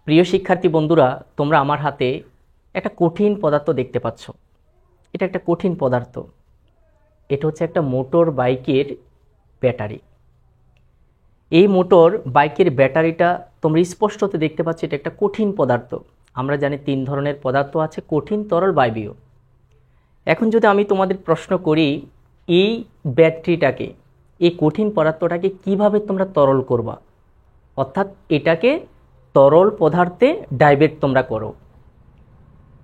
প্রিয় শিক্ষার্থী বন্ধুরা, তোমরা আমার হাতে একটা কঠিন পদার্থ দেখতে পাচ্ছ। এটা একটা কঠিন পদার্থ। এটা হচ্ছে একটা মোটর বাইকের ব্যাটারি। এই মোটর বাইকের ব্যাটারিটা তোমরা স্পষ্টতে দেখতে পাচ্ছ, এটা একটা কঠিন পদার্থ। আমরা জানি 3 ধরনের পদার্থ আছে, কঠিন, তরল, বায়বীয়। এখন যদি আমি তোমাদের প্রশ্ন করি, এই ব্যাটারিটাকে, এই কঠিন পদার্থটাকে কিভাবে তোমরা তরল করবা, অর্থাৎ এটাকে তরল পদার্থে ডাইভার্ট তোমরা করো।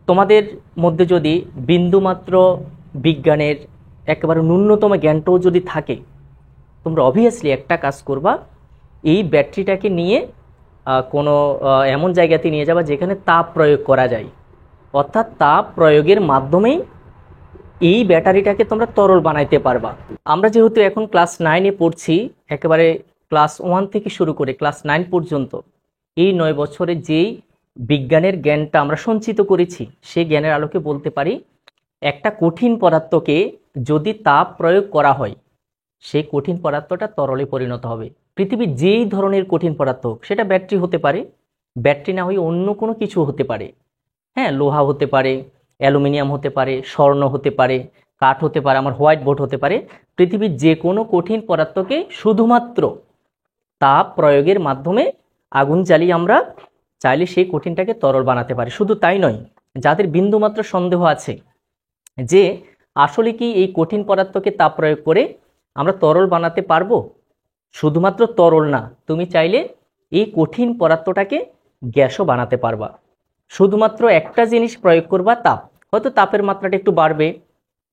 তোমাদের মধ্যে যদি বিন্দুমাত্র বিজ্ঞানের একেবারে ন্যূনতম জ্ঞানটাও যদি থাকে, তোমরা অবভিয়াসলি একটা কাজ করবা, এই ব্যাটারিটাকে নিয়ে কোনো এমন জায়গাতে নিয়ে যাবা যেখানে তাপ প্রয়োগ করা যায়, অর্থাৎ তাপ প্রয়োগের মাধ্যমেই এই ব্যাটারিটাকে তোমরা তরল বানাইতে পারবা। আমরা যেহেতু এখন ক্লাস 9-এ পড়ছি, একেবারে ক্লাস 1 থেকে শুরু করে ক্লাস 9 পর্যন্ত এই 9 বছরে যেই বিজ্ঞানের জ্ঞানটা আমরা সঞ্চিত করেছি, সেই জ্ঞানের আলোকে বলতে পারি, একটা কঠিন পদার্থকে যদি তাপ প্রয়োগ করা হয়, সেই কঠিন পদার্থটা তরলে পরিণত হবে। পৃথিবীর যেই ধরনের কঠিন পদার্থ হোক, সেটা ব্যাটারি হতে পারে, ব্যাটারি না হয়ে অন্য কোনো কিছু হতে পারে। হ্যাঁ, লোহা হতে পারে, অ্যালুমিনিয়াম হতে পারে, স্বর্ণ হতে পারে, কাঠ হতে পারে, আমার হোয়াইট বোর্ড হতে পারে। পৃথিবীর যে কোনো কঠিন পদার্থকে শুধুমাত্র তাপ প্রয়োগের মাধ্যমে আগুন জ্বালিয়ে আমরা চাইলে সেই কঠিনটাকে তরল বানাতে পারি। শুধু তাই নয়, যাদের বিন্দুমাত্র সন্দেহ আছে যে আসলে কি এই কঠিন পদার্থকে তাপ প্রয়োগ করে আমরা তরল বানাতে পারবো, শুধুমাত্র তরল না, তুমি চাইলে এই কঠিন পদার্থটাকে গ্যাসও বানাতে পারবা। শুধুমাত্র একটা জিনিস প্রয়োগ করবা, তাপ। হয়তো তাপের মাত্রাটা একটু বাড়বে,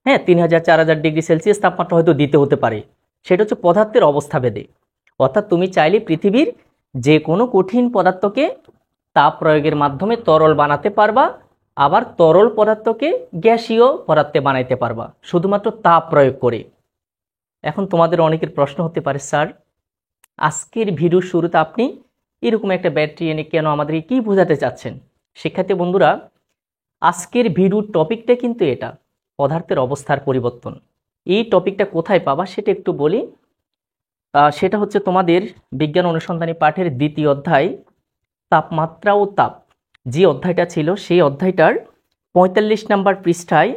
হ্যাঁ, 3000-4000 ডিগ্রি সেলসিয়াস তাপমাত্রা হয়তো দিতে হতে পারে। সেটা হচ্ছে পদার্থের অবস্থা ভেদে। অর্থাৎ তুমি চাইলে পৃথিবীর যে কোনো কঠিন পদার্থকে তাপ প্রয়োগের মাধ্যমে তরল বানাতে পারবা, আবার তরল পদার্থকে গ্যাসীয় পদার্থে বানাইতে পারবা শুধুমাত্র তাপ প্রয়োগ করে। এখন তোমাদের অনেকের প্রশ্ন হতে পারে, স্যার আজকের ভিডিওর শুরুতে আপনি এরকম একটা ব্যাটারি এনে কেন আমাদেরকে কি বোঝাতে চাচ্ছেন? শিক্ষার্থী বন্ধুরা, আজকের ভিডিওর টপিকটা কিন্তু এটা, পদার্থের অবস্থার পরিবর্তন। এই টপিকটা কোথায় পাবা সেটা একটু বলি। সেটা হচ্ছে তোমাদের বিজ্ঞান অনুসন্ধানী পাঠের 2য় অধ্যায়, তাপমাত্রা ও তাপ, যে অধ্যায়টা ছিল সেই অধ্যায়টার 45 নম্বর পৃষ্ঠায়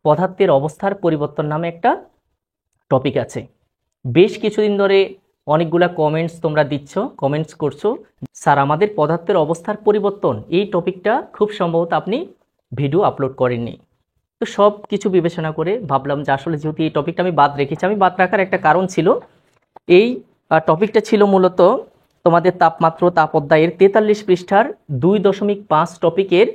পদার্থের অবস্থার পরিবর্তন নামে একটা টপিক আছে। বেশ কিছুদিন ধরে অনেকগুলা কমেন্টস তোমরা দিচ্ছ, কমেন্টস করছো, স্যার আমাদের পদার্থের অবস্থার পরিবর্তন এই টপিকটা খুব সম্ভবত আপনি ভিডিও আপলোড করেননি। তো সব কিছু বিবেচনা করে ভাবলাম যে আসলে যেহেতু এই টপিকটা আমি বাদ রেখেছি, আমি বাদ রাখার একটা কারণ ছিল, এই টপিকটা ছিল মূলত তোমাদের তাপমাত্রা তাপ অধ্যায়ের 43 পৃষ্ঠার 2.5 টপিকের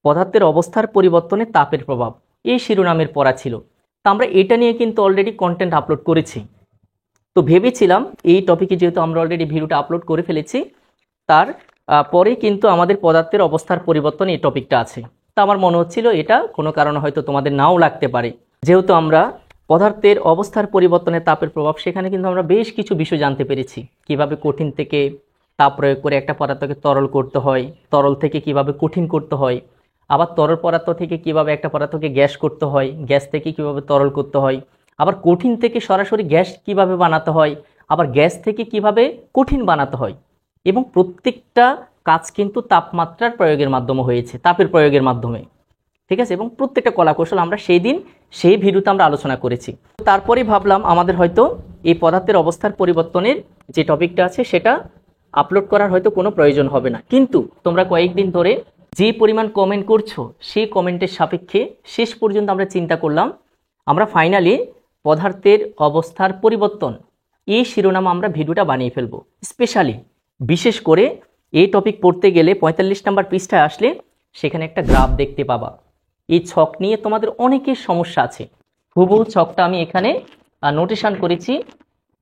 পদার্থের অবস্থার পরিবর্তনে তাপের প্রভাব, এই শিরোনামের পড়া ছিল। তা আমরা এটা নিয়ে কিন্তু অলরেডি কন্টেন্ট আপলোড করেছি। তো ভেবেছিলাম এই টপিকে যেহেতু আমরা অলরেডি ভিডিওটা আপলোড করে ফেলেছি, তার পরে কিন্তু আমাদের পদার্থের অবস্থার পরিবর্তন এই টপিকটা আছে। তা আমার মনে হচ্ছিল এটা কোনো কারণে হয়তো তোমাদের নাও লাগতে পারে। যেহেতু আমরা পদার্থের অবস্থার পরিবর্তনে তাপের প্রভাব, সেখানে কিন্তু আমরা বেশ কিছু বিষয় জানতে পেরেছি। কিভাবে কঠিন থেকে তাপ প্রয়োগ করে একটা পদার্থকে তরল করতে হয়, তরল থেকে কিভাবে কঠিন করতে হয়, আবার তরল পদার্থ থেকে কিভাবে একটা পদার্থকে গ্যাস করতে হয়, গ্যাস থেকে কিভাবে তরল করতে হয়, আবার কঠিন থেকে সরাসরি গ্যাস কিভাবে বানাতে হয়, আবার গ্যাস থেকে কিভাবে কঠিন বানাতে হয়। এবং প্রত্যেকটা কাজ কিন্তু তাপমাত্রার প্রয়োগের মাধ্যমে হয়েছে, তাপের প্রয়োগের মাধ্যমে, ঠিক আছে। এবং প্রত্যেকটা কলাকৌশল আমরা সেই ভিডিওতে আমরা আলোচনা করেছি। তারপরেই ভাবলাম আমাদের হয়তো এই পদার্থের অবস্থার পরিবর্তনের যে টপিকটা আছে সেটা আপলোড করার হয়তো কোনো প্রয়োজন হবে না। কিন্তু তোমরা কয়েকদিন ধরে যে পরিমাণ কমেন্ট করছো, সেই কমেন্টের সাপেক্ষে শেষ পর্যন্ত আমরা চিন্তা করলাম আমরা ফাইনালি পদার্থের অবস্থার পরিবর্তন এই শিরোনামে আমরা ভিডিওটা বানিয়ে ফেলবো। স্পেশালি বিশেষ করে এই টপিক পড়তে গেলে 45 নম্বর পৃষ্ঠায় আসলে সেখানে একটা গ্রাফ দেখতে পাবা। এই ছক নিয়ে তোমাদের অনেকের সমস্যা আছে। হুবহু ছকটা আমি এখানে নোটেশন করেছি।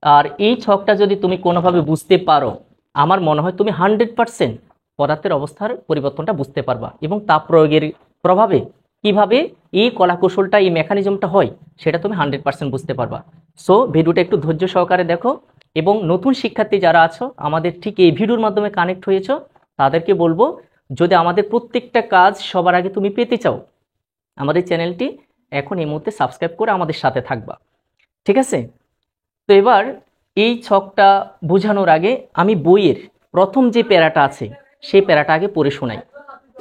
আর এই ছকটা যদি তুমি কোনোভাবে বুঝতে পারো, আমার মনে হয় তুমি 100% পদার্থের অবস্থার পরিবর্তনটা বুঝতে পারবা, এবং তাপ প্রয়োগের প্রভাবে কিভাবে এই কলাকৌশলটা, এই মেকানিজমটা হয়, সেটা তুমি 100% বুঝতে পারবা। সো ভিডিওটা একটু ধৈর্য সহকারে দেখো, এবং নতুন শিক্ষার্থী যারা আছো, আমাদের ঠিক এই ভিডিওর মাধ্যমে কানেক্ট হয়েছো, তাদেরকে বলবো, যদি আমাদের প্রত্যেকটা কাজ সবার আগে তুমি পেতে চাও, আমাদের চ্যানেলটি এখন এই মুহূর্তে সাবস্ক্রাইব করে আমাদের সাথে থাকবা, ঠিক আছে। তো এবার এই ছকটা বোঝানোর আগে আমি বইয়ের প্রথম যে প্যারাটা আছে, সেই প্যারাটা আগে পড়ে শোনাই,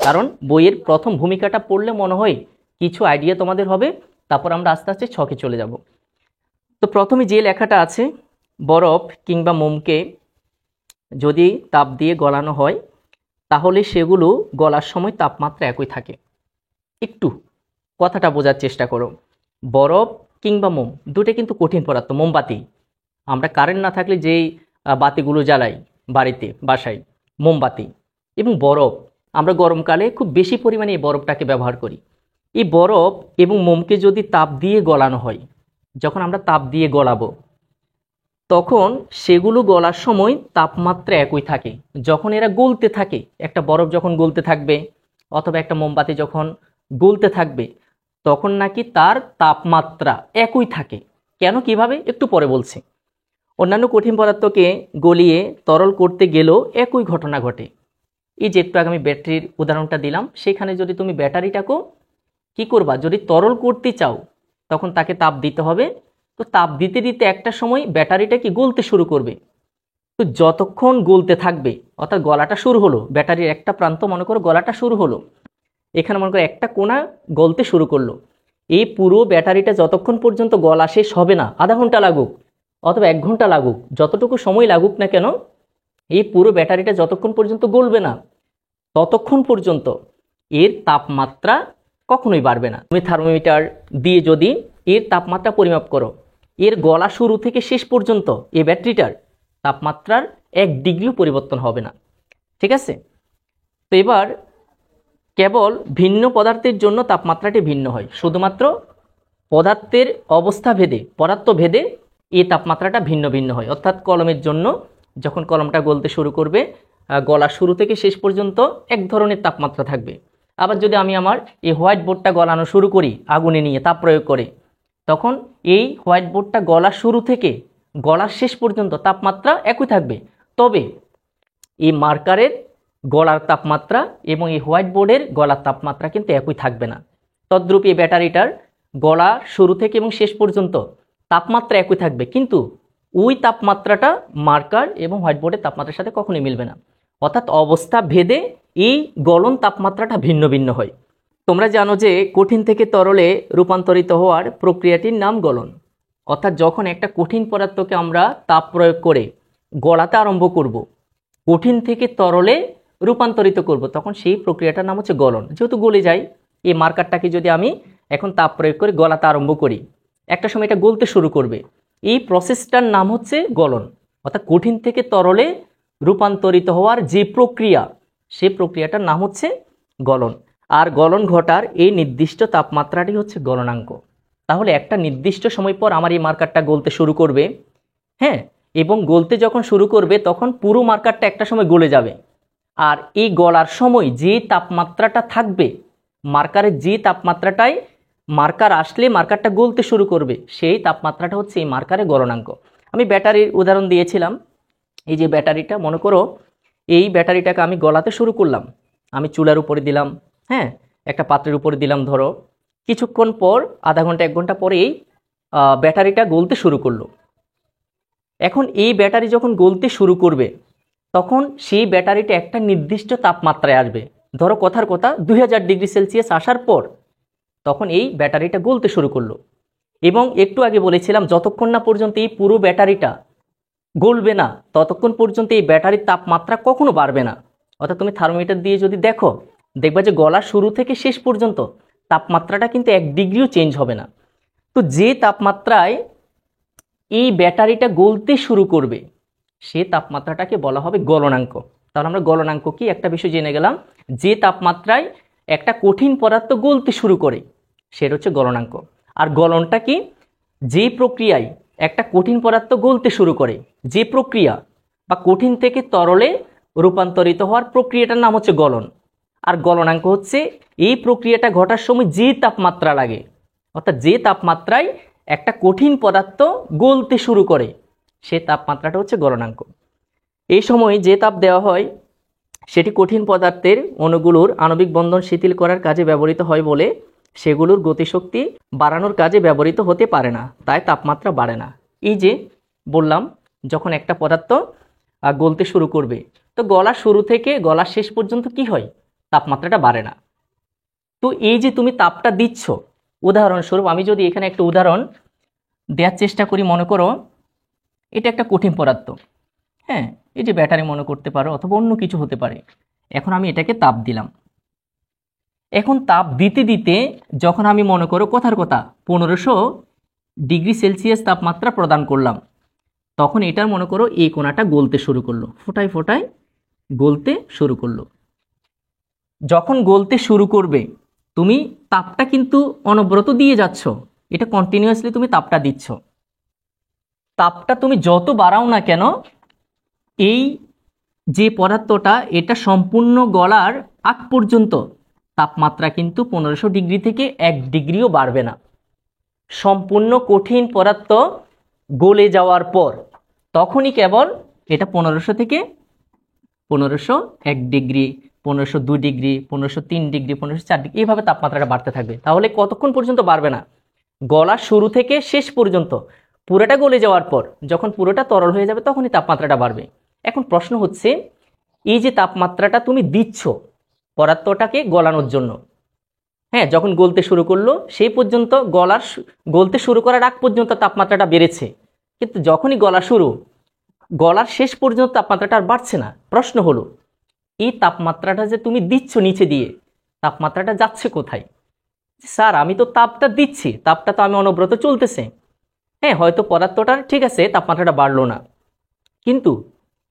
কারণ বইয়ের প্রথম ভূমিকাটা পড়লে মনে হয় কিছু আইডিয়া তোমাদের হবে, তারপর আমরা আস্তে আস্তে ছকে চলে যাব। তো প্রথমে যে লেখাটা আছে, বরফ কিংবা মোমকে যদি তাপ দিয়ে গলানো হয় তাহলে সেগুলো গলার সময় তাপমাত্রা একই থাকে। একটু কথাটা বোঝার চেষ্টা করো। বরফ কিংবা মোম দুটো কিন্তু কঠিন পদার্থ। মোমবাতি, আমরা কারেন্ট না থাকলে যেই বাতিগুলো জ্বালাই বাড়িতে বাসায়, মোমবাতি, এবং বরফ, আমরা গরমকালে খুব বেশি পরিমাণে এই বরফটাকে ব্যবহার করি। এই বরফ এবং মোমকে যদি তাপ দিয়ে গলানো হয়, যখন আমরা তাপ দিয়ে গলাবো তখন সেগুলো গলার সময় তাপমাত্রা একই থাকে। যখন এরা গলতে থাকে, একটা বরফ যখন গলতে থাকবে অথবা একটা মোমবাতি যখন গলতে থাকবে, তখন নাকি তার তাপমাত্রা একই থাকে। কেন, কিভাবে, একটু পরে বলছি। অন্যান্য কঠিন পদার্থকে গলিয়ে তরল করতে গেলেও একই ঘটনা ঘটে। এই যে একটু আগে আমি ব্যাটারির উদাহরণটা দিলাম, সেখানে যদি তুমি ব্যাটারিটাকেও কি করবা, যদি তরল করতে চাও তখন তাকে তাপ দিতে হবে। তো তাপ দিতে দিতে একটা সময় ব্যাটারিটা কি গলতে শুরু করবে। তো যতক্ষণ গলতে থাকবে, অর্থাৎ গলাটা শুরু হলো, ব্যাটারির একটা প্রান্ত মনে করো গলাটা শুরু হলো, এখানে মনে করো একটা কোণা গলতে শুরু করলো, এই পুরো ব্যাটারিটা যতক্ষণ পর্যন্ত গলা শেষ হবে না, আধা ঘন্টা লাগুক অথবা 1 ঘন্টা লাগুক, যতটুকু সময় লাগুক না কেন, এই পুরো ব্যাটারিটা যতক্ষণ পর্যন্ত গলবে না ততক্ষণ পর্যন্ত এর তাপমাত্রা কখনোই বাড়বে না। তুমি থার্মোমিটার দিয়ে যদি এর তাপমাত্রা পরিমাপ করো, এর গলা শুরু থেকে শেষ পর্যন্ত এই ব্যাটারিটার তাপমাত্রার 1 ডিগ্রিও পরিবর্তন হবে না। ঠিক আছে? তো এবার কেবল ভিন্ন পদার্থের জন্য তাপমাত্রাটি ভিন্ন হয়, শুধুমাত্র পদার্থের অবস্থা ভেদে, পদার্থ ভেদে এই তাপমাত্রাটা ভিন্ন ভিন্ন হয়। অর্থাৎ কলমের জন্য যখন কলমটা গলতে শুরু করবে, গলা শুরু থেকে শেষ পর্যন্ত এক ধরনের তাপমাত্রা থাকবে। আবার যদি আমি আমার এই হোয়াইট বোর্ডটা গলানো শুরু করি আগুনে নিয়ে তাপ প্রয়োগ করে, তখন এই হোয়াইট বোর্ডটা গলা শুরু থেকে গলার শেষ পর্যন্ত তাপমাত্রা একই থাকবে। তবে এই মার্কারের গলার তাপমাত্রা এবং এই হোয়াইট বোর্ডের গলার তাপমাত্রা কিন্তু একই থাকবে না। তদ্রূপ এই ব্যাটারিটার গলা শুরু থেকে এবং শেষ পর্যন্ত তাপমাত্রা একই থাকবে, কিন্তু ওই তাপমাত্রাটা মার্কার এবং হোয়াইট বোর্ডের তাপমাত্রার সাথে কখনোই মিলবে না। অর্থাৎ অবস্থা ভেদে এই গলন তাপমাত্রাটা ভিন্ন ভিন্ন হয়। তোমরা জানো যে কঠিন থেকে তরলে রূপান্তরিত হওয়ার প্রক্রিয়াটির নাম গলন। অর্থাৎ যখন একটা কঠিন পদার্থকে আমরা তাপ প্রয়োগ করে গলাতে আরম্ভ করব, কঠিন থেকে তরলে রূপান্তরিত করব, তখন সেই প্রক্রিয়াটার নাম হচ্ছে গলন। যেহেতু গলে যায়, এই মার্কারটাকে যদি আমি এখন তাপ প্রয়োগ করে গলাতে আরম্ভ করি, একটা সময় এটা গলতে শুরু করবে, এই প্রসেসটার নাম হচ্ছে গলন। অর্থাৎ কঠিন থেকে তরলে রূপান্তরিত হওয়ার যে প্রক্রিয়া, সেই প্রক্রিয়াটার নাম হচ্ছে গলন। আর গলন ঘটার এই নির্দিষ্ট তাপমাত্রাটি হচ্ছে গলনাঙ্ক। তাহলে একটা নির্দিষ্ট সময় পর আমার এই মার্কারটা গলতে শুরু করবে, হ্যাঁ, এবং গলতে যখন শুরু করবে তখন পুরো মার্কারটা একটা সময় গলে যাবে। আর এই গলার সময় যে তাপমাত্রাটা থাকবে, মার্কারের যে তাপমাত্রাটাই মার্কার আসলে মার্কারটা গলতে শুরু করবে, সেই তাপমাত্রাটা হচ্ছে এই মার্কারের গলনাঙ্ক। আমি ব্যাটারির উদাহরণ দিয়েছিলাম। এই যে ব্যাটারিটা, মনে করো এই ব্যাটারিটাকে আমি গলাতে শুরু করলাম, আমি চুলার উপরে দিলাম, হ্যাঁ, একটা পাত্রের উপরে দিলাম, ধরো কিছুক্ষণ পর, আধা ঘন্টা 1 ঘন্টা পরে এই ব্যাটারিটা গলতে শুরু করলো। এখন এই ব্যাটারি যখন গলতে শুরু করবে তখন সেই ব্যাটারিটা একটা নির্দিষ্ট তাপমাত্রায় আসবে। ধরো কথার কথা 2000 ডিগ্রি সেলসিয়াস আসার পর তখন এই ব্যাটারিটা গলতে শুরু করলো। এবং একটু আগে বলেছিলাম যতক্ষণ না পর্যন্ত এই পুরো ব্যাটারিটা গলবে না ততক্ষণ পর্যন্ত এই ব্যাটারির তাপমাত্রা কখনো বাড়বে না। অর্থাৎ তুমি থার্মোমিটার দিয়ে যদি দেখো, দেখবা যে গলা শুরু থেকে শেষ পর্যন্ত তাপমাত্রাটা কিন্তু 1 ডিগ্রিও চেঞ্জ হবে না। তো যে তাপমাত্রায় এই ব্যাটারিটা গলতে শুরু করবে সে তাপমাত্রাটাকে বলা হবে গলনাঙ্ক। তাহলে আমরা গলনাঙ্ক কি একটা বিষয় জেনে গেলাম, যে তাপমাত্রায় একটা কঠিন পদার্থ গলতে শুরু করে সেটা হচ্ছে গলনাঙ্ক। আর গলনটা কি, যে প্রক্রিয়ায় একটা কঠিন পদার্থ গলতে শুরু করে, যে প্রক্রিয়া বা কঠিন থেকে তরলে রূপান্তরিত হওয়ার প্রক্রিয়াটার নাম হচ্ছে গলন। আর গলনাঙ্ক হচ্ছে এই প্রক্রিয়াটা ঘটার সময় যে তাপমাত্রা লাগে, অর্থাৎ যে তাপমাত্রায় একটা কঠিন পদার্থ গলতে শুরু করে সেই তাপমাত্রাটা হচ্ছে গলনাঙ্ক। এই সময় যে তাপ দেওয়া হয় সেটি কঠিন পদার্থের অণুগুলোর আণবিক বন্ধন শিথিল করার কাজে ব্যবহৃত হয় বলে সেগুলোর গতিশক্তি বাড়ানোর কাজে ব্যবহৃত হতে পারে না, তাই তাপমাত্রা বাড়ে না। এই যে বললাম, যখন একটা পদার্থ গলতে শুরু করবে তো গলার শুরু থেকে গলার শেষ পর্যন্ত কি হয়, তাপমাত্রাটা বাড়ে না। তো এই যে তুমি তাপটা দিচ্ছ, উদাহরণস্বরূপ আমি যদি এখানে একটা উদাহরণ দেওয়ার চেষ্টা করি, মনে করো এটা একটা কঠিন পদার্থ, হ্যাঁ, এই যে ব্যাটারি মনে করতে পারো অথবা অন্য কিছু হতে পারে। এখন আমি এটাকে তাপ দিলাম। এখন তাপ দিতে দিতে যখন আমি মনে করো কথার কথা 1500 ডিগ্রি সেলসিয়াস তাপমাত্রা প্রদান করলাম, তখন এটার মনে করো এই কোণাটা গলতে শুরু করলো, ফোটায় ফোটায় গলতে শুরু করলো। যখন গলতে শুরু করবে, তুমি তাপটা কিন্তু অনবরত দিয়ে যাচ্ছ, এটা কন্টিনিউয়াসলি তুমি তাপটা দিচ্ছ। তাপটা তুমি যত বাড়াও না কেন, এই যে পদার্থটা এটা সম্পূর্ণ গলার আগ পর্যন্ত তাপমাত্রা কিন্তু 1500 ডিগ্রি থেকে 1 ডিগ্রিও বাড়বে না। সম্পূর্ণ কঠিন পদার্থ গলে যাওয়ার পর তখনই কেবল এটা 1500 থেকে 1501 ডিগ্রি, 1502 ডিগ্রি, 1503 ডিগ্রি, 1504 ডিগ্রি, এইভাবে তাপমাত্রাটা বাড়তে থাকবে। তাহলে কতক্ষণ পর্যন্ত বাড়বে না? গলার শুরু থেকে শেষ পর্যন্ত পুরোটা গলে যাওয়ার পর যখন পুরোটা তরল হয়ে যাবে তখনই তাপমাত্রাটা বাড়বে। এখন প্রশ্ন হচ্ছে, এই যে তাপমাত্রাটা তুমি দিচ্ছ পদার্থটাকে গলানোর জন্য, হ্যাঁ, যখন গলতে শুরু করলো সেই পর্যন্ত গলতে শুরু করার আগ পর্যন্ত তাপমাত্রাটা বেড়েছে, কিন্তু যখনই গলার শেষ পর্যন্ত তাপমাত্রাটা আর বাড়ছে না। প্রশ্ন হলো, এই তাপমাত্রাটা যে তুমি দিচ্ছ নিচে দিয়ে, তাপমাত্রাটা যাচ্ছে কোথায়? স্যার আমি তো তাপটা দিচ্ছি, তাপটা তো আমি অনবরত চলতেছে, হ্যাঁ, হয়তো পদার্থটার ঠিক আছে তাপমাত্রাটা বাড়লো না, কিন্তু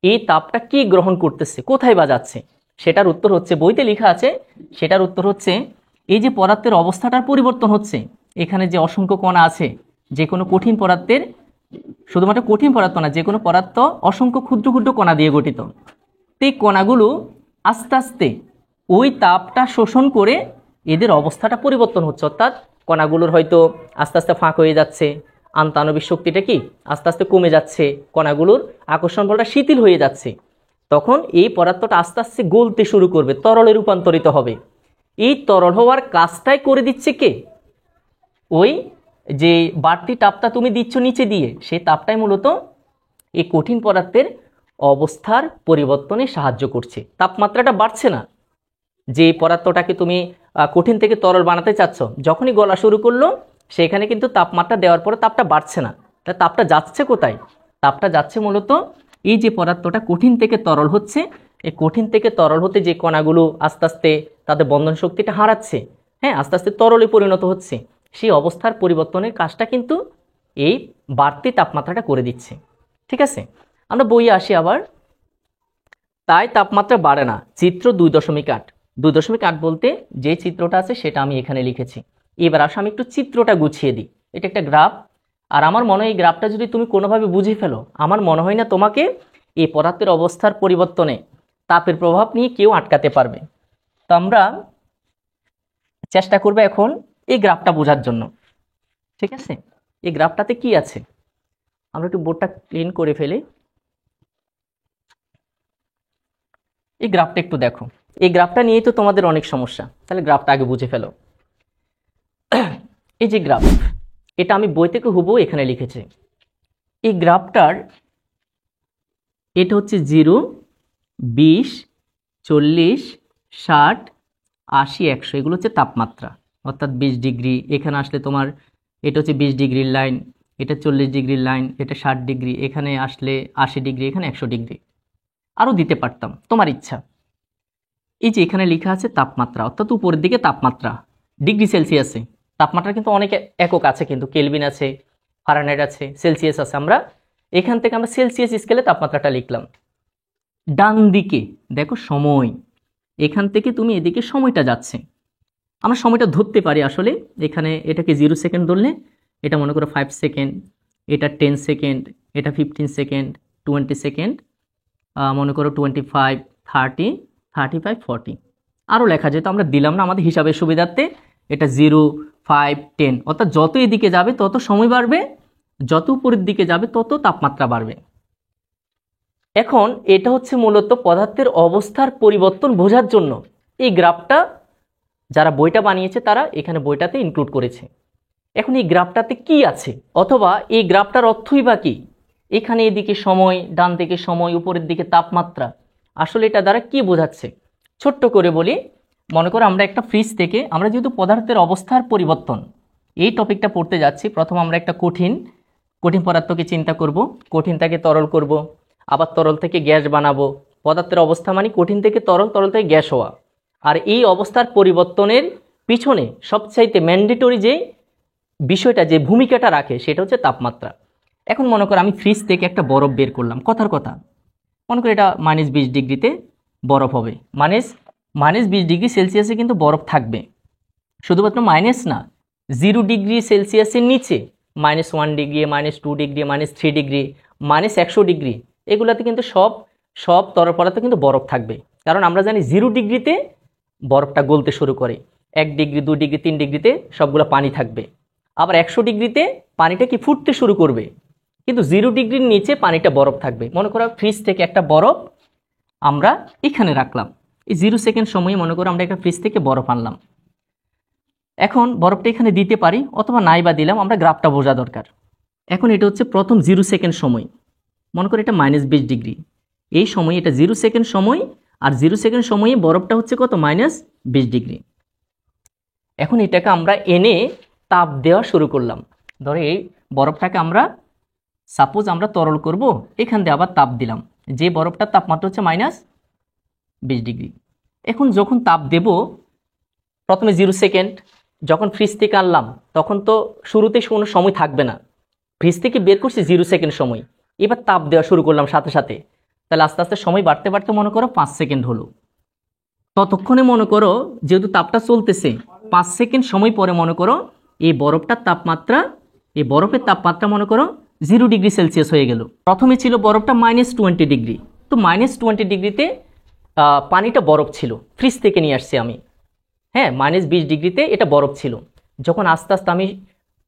এই তাপটা কি গ্রহণ করতেছে, কোথায় বা যাচ্ছে? সেটার উত্তর হচ্ছে, বইতে লেখা আছে, সেটার উত্তর হচ্ছে এই যে পদার্থের অবস্থাটার পরিবর্তন হচ্ছে, এখানে যে অসংখ্য কণা আছে, যে কোনো কঠিন পদার্থের, শুধুমাত্র কঠিন পদার্থ না, যে কোনো পদার্থ অসংখ্য ক্ষুদ্র ক্ষুদ্র কণা দিয়ে গঠিত। এই কণাগুলো আস্তে আস্তে ওই তাপটা শোষণ করে এদের অবস্থাটা পরিবর্তন হচ্ছে, অর্থাৎ কণাগুলোর হয়তো আস্তে আস্তে ফাঁক হয়ে যাচ্ছে, আন্তঃআণবিক শক্তিটা কি আস্তে আস্তে কমে যাচ্ছে, কণাগুলোর আকর্ষণ বলটা শিথিল হয়ে যাচ্ছে। তখন এই পদার্থটা আস্তে আস্তে গলতে শুরু করবে, তরলে রূপান্তরিত হবে। এই তরল হওয়ার কাজটাই করে দিচ্ছে কে? ওই যে বাড়তি তাপটা তুমি দিচ্ছ নিচে দিয়ে, সেই তাপটাই মূলত এই কঠিন পদার্থের অবস্থার পরিবর্তনে সাহায্য করছে। তাপমাত্রাটা বাড়ছে না, যে পদার্থটাকে তুমি কঠিন থেকে তরল বানাতে চাচ্ছ, যখনই গলা শুরু করলো সেখানে কিন্তু তাপমাত্রা দেওয়ার পরে তাপটা বাড়ছে না। তাহলে তাপটা যাচ্ছে কোথায়? তাপটা যাচ্ছে মূলত এই যে পদার্থটা কঠিন থেকে তরল হচ্ছে, এই কঠিন থেকে তরল হতে যে কণাগুলো আস্তে আস্তে তাদের বন্ধন শক্তিটা হারাচ্ছে, হ্যাঁ, আস্তে আস্তে তরলে পরিণত হচ্ছে, সেই অবস্থার পরিবর্তনের কাজটা কিন্তু এই বাড়তি তাপমাত্রাটা করে দিচ্ছে। ঠিক আছে, আমরা বইয়ে আসি আবার। তাই তাপমাত্রা বাড়ে না, চিত্র 2.8। 2.8 বলতে যে চিত্রটা আছে সেটা আমি এখানে লিখেছি। এবার আসো আমি একটু চিত্রটা গুছিয়ে দিই। এটা একটা গ্রাফ, আর আমার মনে হয় এই গ্রাফটা যদি তুমি কোনোভাবে বুঝে ফেলো, আমার মনে হয় না তোমাকে এই পদার্থের অবস্থার পরিবর্তনে তাপের প্রভাব নিয়ে কেউ আটকাতে পারবে। তো আমরা চেষ্টা করবো এখন এই গ্রাফটা বোঝার জন্য। ঠিক আছে, এই গ্রাফটাতে কি আছে, আমরা একটু বোর্ডটা ক্লিন করে ফেলি। এই গ্রাফটা একটু দেখো, এই গ্রাফটা নিয়েই তো তোমাদের অনেক সমস্যা, তাহলে গ্রাফটা আগে বুঝে ফেলো। এই যে গ্রাফ, এটা আমি বই থেকে হুবহু এখানে লিখেছি। এই গ্রাফটার এটা হচ্ছে 0, 20, 40, 60, 80, 100, এগুলো হচ্ছে তাপমাত্রা, অর্থাৎ 20 ডিগ্রি। এখানে আসলে তোমার এটা হচ্ছে 20 ডিগ্রির লাইন, এটা 40 ডিগ্রির লাইন, এটা 60 ডিগ্রি, এখানে আসলে 80 ডিগ্রি, এখানে 100 ডিগ্রি, আরও দিতে পারতাম, তোমার ইচ্ছা। এই যে এখানে লেখা আছে তাপমাত্রা, অর্থাৎ উপরের দিকে তাপমাত্রা ডিগ্রি সেলসিয়াসে। তাপমাত্রা কিন্তু অনেক একক আছে, কিন্তু কেলভিন আছে, ফারেনহাইট আছে, সেলসিয়াস আছে। আমরা এখান থেকে আমরা সেলসিয়াস স্কেলে তাপমাত্রাটা লিখলাম। ডান দিকে দেখো সময়, এখান থেকে তুমি এদিকে সময়টা যাচ্ছে, আমরা সময়টা ধরতে পারি আসলে। এখানে এটাকে 0 সেকেন্ড ধরলে এটা মনে করো 5 সেকেন্ড, এটা 10 সেকেন্ড, এটা 15 সেকেন্ড, 20 সেকেন্ড, মনে করো 25, 30, 35, 40, আরও লেখা যেত, আমরা দিলাম না আমাদের হিসাবের সুবিধার্থে। এটা 0, 5, 10, অর্থাৎ যত এদিকে যাবে তত সময় বাড়বে, যত উপরের দিকে যাবে তত তাপমাত্রা বাড়বে। এখন এটা হচ্ছে মূলত পদার্থের অবস্থার পরিবর্তন বোঝার জন্য এই গ্রাফটা যারা বইটা বানিয়েছে তারা এখানে বইটাতে ইনক্লুড করেছে। এখন এই গ্রাফটাতে কি আছে, অথবা এই গ্রাফটার অর্থই বা কি? এখানে এদিকে সময়, ডান দিকে সময়, উপরের দিকে তাপমাত্রা, আসলে এটা দ্বারা কি বোঝাচ্ছে? ছোট্ট করে বলি, মনে করো আমরা একটা ফ্রিজ থেকে, আমরা যেহেতু পদার্থের অবস্থার পরিবর্তন এই টপিকটা পড়তে যাচ্ছি, প্রথম আমরা একটা কঠিন পদার্থকে চিন্তা করব, কঠিন থেকে তরল করব, আবার তরল থেকে গ্যাস বানাবো। পদার্থের অবস্থা মানে কঠিন থেকে তরল, তরল থেকে গ্যাস হওয়া। আর এই অবস্থার পরিবর্তনের পিছনে সবচাইতে ম্যান্ডেটরি যে বিষয়টা, যে ভূমিকাটা রাখে, সেটা হচ্ছে তাপমাত্রা। এখন মনে করো আমি ফ্রিজ থেকে একটা বরফ বের করলাম, কথার কথা মনে করি এটা -20 ডিগ্রিতে বরফ হবে। -20 ডিগ্রি সেলসিয়াসে কিন্তু বরফ থাকবে, শুধুমাত্র মাইনাস না, 0 ডিগ্রি সেলসিয়াসের নিচে -1 ডিগ্রি, -2 ডিগ্রি, -3 ডিগ্রি, -100 ডিগ্রি, এগুলাতে কিন্তু সব তরল পদার্থ কিন্তু বরফ থাকবে। কারণ আমরা জানি 0 ডিগ্রিতে বরফটা গলতে শুরু করে, 1 ডিগ্রি, 2 ডিগ্রি, 3 ডিগ্রিতে সবগুলো পানি থাকবে, আবার 100 ডিগ্রিতে পানিটা কি ফুটতে শুরু করবে, কিন্তু 0 ডিগ্রির নিচে পানিটা বরফ থাকবে। মনে করো ফ্রিজ থেকে একটা বরফ আমরা এখানে রাখলাম, এই 0 সেকেন্ড সময়ে মনে করো আমরা একটা ফ্রিজ থেকে বরফ আনলাম। এখন বরফটা এখানে দিতে পারি অথবা নাই বা দিলাম, আমরা গ্রাফটা বোঝা দরকার। এখন এটা হচ্ছে প্রথম 0 সেকেন্ড সময়, মনে করো এটা -20 ডিগ্রি, এই সময় এটা 0 সেকেন্ড সময়, আর 0 সেকেন্ড সময়ে বরফটা হচ্ছে কত, -20 ডিগ্রি। এখন এটাকে আমরা এনে তাপ দেওয়া শুরু করলাম। ধরো এই বরফটাকে আমরা সাপোজ আমরা তরল করব, এখান দিয়ে আবার তাপ দিলাম, যে বরফটার তাপমাত্রা হচ্ছে -20 ডিগ্রি। এখন যখন তাপ দেব, প্রথমে 0 সেকেন্ড, যখন ফ্রিজ থেকে আনলাম তখন তো শুরুতে কোনো সময় থাকবে না, ফ্রিজ থেকে বের করছি 0 সেকেন্ড সময়, এবার তাপ দেওয়া শুরু করলাম সাথে সাথে, তাহলে আস্তে আস্তে সময় বাড়তে বাড়তে মনে করো 5 সেকেন্ড হলো। ততক্ষণে মনে করো যেহেতু তাপটা চলতেছে, 5 সেকেন্ড সময় পরে মনে করো এই বরফটার তাপমাত্রা, এই বরফের তাপমাত্রা মনে করো 0 ডিগ্রি সেলসিয়াস হয়ে গেল। প্রথমে ছিল বরফটা -20 ডিগ্রি, তো -20 ডিগ্রিতে পানিটা বরফ ছিল, ফ্রিজ থেকে নিয়ে আসছি আমি, হ্যাঁ, -20 ডিগ্রিতে এটা বরফ ছিল। যখন আস্তে আস্তে আমি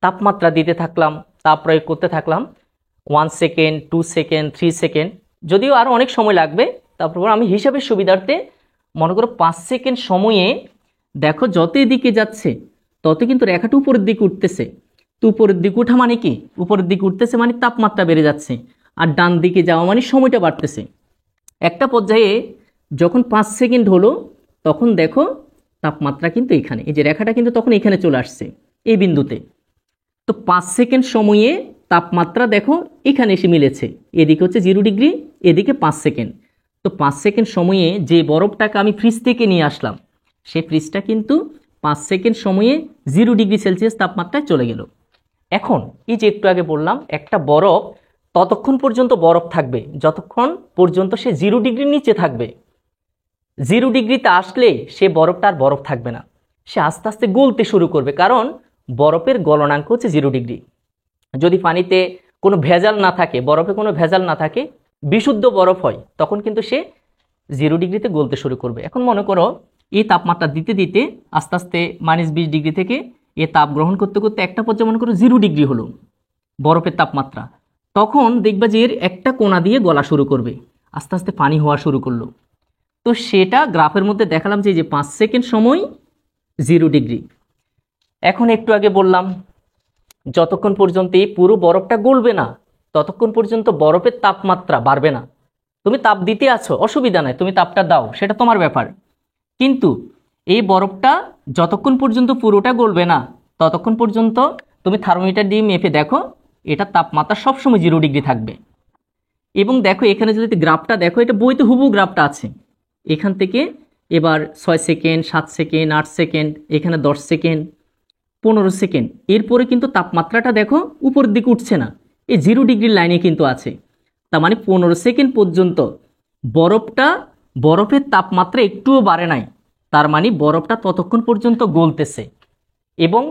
তাপমাত্রা দিতে থাকলাম, তাপ প্রয়োগ করতে থাকলাম, 1 সেকেন্ড, 2 সেকেন্ড, 3 সেকেন্ড, যদিও আরও অনেক সময় লাগবে, তারপর আমি হিসাবের সুবিধার্থে মনে করো 5 সেকেন্ড সময়ে দেখো যত এদিকে যাচ্ছে তত কিন্তু রেখাটা উপরের দিকে উঠতেছে। তো উপরের দিকে ওঠা মানে কি, উপরের দিকে উঠতেছে মানে তাপমাত্রা বেড়ে যাচ্ছে, আর ডান দিকে যাওয়া মানে সময়টা বাড়তেছে। একটা পর্যায়ে যখন 5 সেকেন্ড হলো, তখন দেখো তাপমাত্রা কিন্তু এখানে, এই যে রেখাটা কিন্তু তখন এখানে চলে আসছে এই বিন্দুতে। তো 5 সেকেন্ড সময়ে তাপমাত্রা দেখো এখানে এসে মিলেছে, এদিকে হচ্ছে 0 ডিগ্রি, এদিকে 5 সেকেন্ড। তো 5 সেকেন্ড সময়ে যে বরফটাকে আমি ফ্রিজ থেকে নিয়ে আসলাম, সেই ফ্রিজটা কিন্তু 5 সেকেন্ড সময়ে 0 ডিগ্রি সেলসিয়াস তাপমাত্রায় চলে গেল। এখন এই যে একটু আগে বললাম, একটা বরফ ততক্ষণ পর্যন্ত বরফ থাকবে যতক্ষণ পর্যন্ত সে 0 ডিগ্রির নিচে থাকবে। 0 ডিগ্রিতে আসলে সে বরফটা আর বরফ থাকবে না, সে আস্তে আস্তে গলতে শুরু করবে, কারণ বরফের গলনাঙ্ক হচ্ছে 0 ডিগ্রি। যদি পানিতে কোনো ভেজাল না থাকে, বরফে কোনো ভেজাল না থাকে, বিশুদ্ধ বরফ হয়, তখন কিন্তু সে 0 ডিগ্রিতে গলতে শুরু করবে। এখন মনে করো এই তাপমাত্রা দিতে দিতে আস্তে আস্তে -20 ডিগ্রি থেকে এ তাপ গ্রহণ করতে করতে একটা পর্যায়ে মনে করো 0 ডিগ্রি হলো বরফের তাপমাত্রা, তখন দেখবা যে এর একটা কোণা দিয়ে গলা শুরু করবে, আস্তে আস্তে পানি হওয়া শুরু করলো। তো সেটা গ্রাফের মধ্যে দেখালাম যে 5 সেকেন্ড সময় 0 ডিগ্রি। এখন একটু আগে বললাম যতক্ষণ পর্যন্ত এই পুরো বরফটা গলবে না ততক্ষণ পর্যন্ত বরফের তাপমাত্রা বাড়বে না। তুমি তাপ দিতে আছো, অসুবিধা নাই, তুমি তাপটা দাও, সেটা তোমার ব্যাপার, কিন্তু এই বরফটা যতক্ষণ পর্যন্ত পুরোটা গলবে না ততক্ষণ পর্যন্ত তুমি থার্মোমিটার দিয়ে মেপে দেখো এটা তাপমাত্রা সবসময় 0 ডিগ্রি থাকবে। এবং দেখো এখানে যদি গ্রাফটা দেখো, এটা বইতে হুবহু গ্রাফটা আছে, এখান থেকে এবার 6 সেকেন্ড, 7 সেকেন্ড, 8 সেকেন্ড, এখানে 10 সেকেন্ড, 15 সেকেন্ড, এরপরে কিন্তু তাপমাত্রাটা দেখো উপরের দিকে উঠছে না, এই 0 ডিগ্রির লাইনে কিন্তু আছে। তার মানে 15 সেকেন্ড পর্যন্ত বরফের তাপমাত্রা একটুও বাড়ে নাই, তার মানে বরফটা ততক্ষণ পর্যন্ত গলতেছে। এবং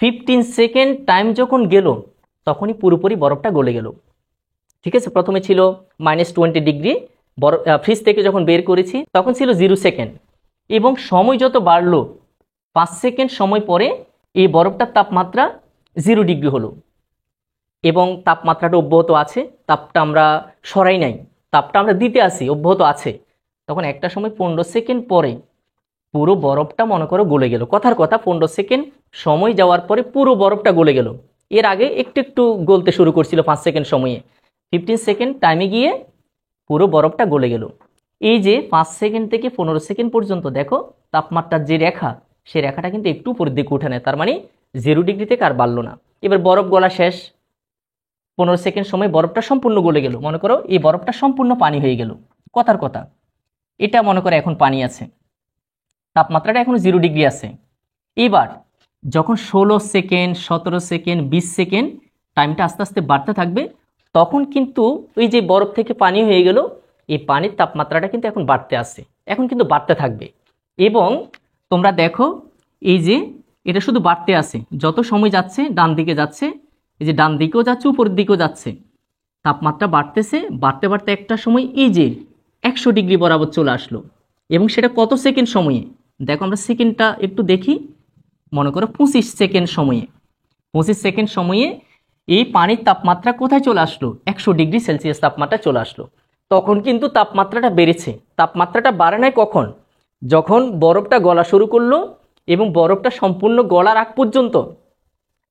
15 সেকেন্ড টাইম যখন গেল তখনই পুরোপুরি বরফটা গলে গেল। ঠিক আছে, প্রথমে ছিল -20 ডিগ্রি, ফ্রিজ থেকে যখন বের করেছি তখন ছিল 0 সেকেন্ড, এবং সময় যত বাড়লো 5 সেকেন্ড সময় পরে এই বরফটার তাপমাত্রা 0 ডিগ্রি হলো, এবং তাপমাত্রাটা অব্যাহত আছে, তাপটা আমরা সরাই নাই, তাপটা আমরা দিতে আসি, অব্যাহত আছে। তখন একটা সময় 15 সেকেন্ড পরে পুরো বরফটা মনে করো গলে গেল। কথার কথা 15 সেকেন্ড সময় যাওয়ার পরে পুরো বরফটা গলে গেল। এর আগে একটু একটু গলতে শুরু করছিল 5 সেকেন্ড সময়ে, 15 সেকেন্ড টাইমে গিয়ে পুরো বরফটা গলে গেল। এই যে 5 সেকেন্ড থেকে 15 সেকেন্ড পর্যন্ত দেখো তাপমাত্রার যে রেখা, সেই রেখাটা কিন্তু একটু উপরের দিকে উঠে নেয়, তার মানে 0 ডিগ্রি থেকে আর বাড়লো না। এবার বরফ গলা শেষ, 15 সেকেন্ড সময় বরফটা সম্পূর্ণ গলে গেল। মনে করো এই বরফটা সম্পূর্ণ পানি হয়ে গেল। কথার কথা, এটা মনে করো এখন পানি আছে, তাপমাত্রাটা এখন 0 ডিগ্রি আছে। এবার যখন 16 সেকেন্ড, 17 সেকেন্ড, 20 সেকেন্ড টাইমটা আস্তে আস্তে বাড়তে থাকবে, তখন কিন্তু ওই যে বরফ থেকে পানি হয়ে গেল, এই পানির তাপমাত্রাটা কিন্তু এখন বাড়তে আসে, এখন কিন্তু বাড়তে থাকবে। এবং তোমরা দেখো এই যে এটা শুধু বাড়তে আসে, যত সময় যাচ্ছে ডান দিকে যাচ্ছে, এই যে ডান দিকেও যাচ্ছে উপরের দিকেও যাচ্ছে, তাপমাত্রা বাড়তেছে, বাড়তে বাড়তে একটা সময় এই যে 100 ডিগ্রি বরাবর চলে আসলো। এবং সেটা কত সেকেন্ড সময়ে, দেখো আমরা সেকেন্ডটা একটু দেখি, মনে করো 25 সেকেন্ড সময়ে, 25 সেকেন্ড সময়ে এই পানির তাপমাত্রা কোথায় চলে আসলো, 100 ডিগ্রি সেলসিয়াস তাপমাত্রা চলে আসলো। তখন কিন্তু তাপমাত্রাটা বেড়েছে। তাপমাত্রাটা বাড়ে নাই কখন, যখন বরফটা গলা শুরু করলো এবং বরফটা সম্পূর্ণ গলার আগ পর্যন্ত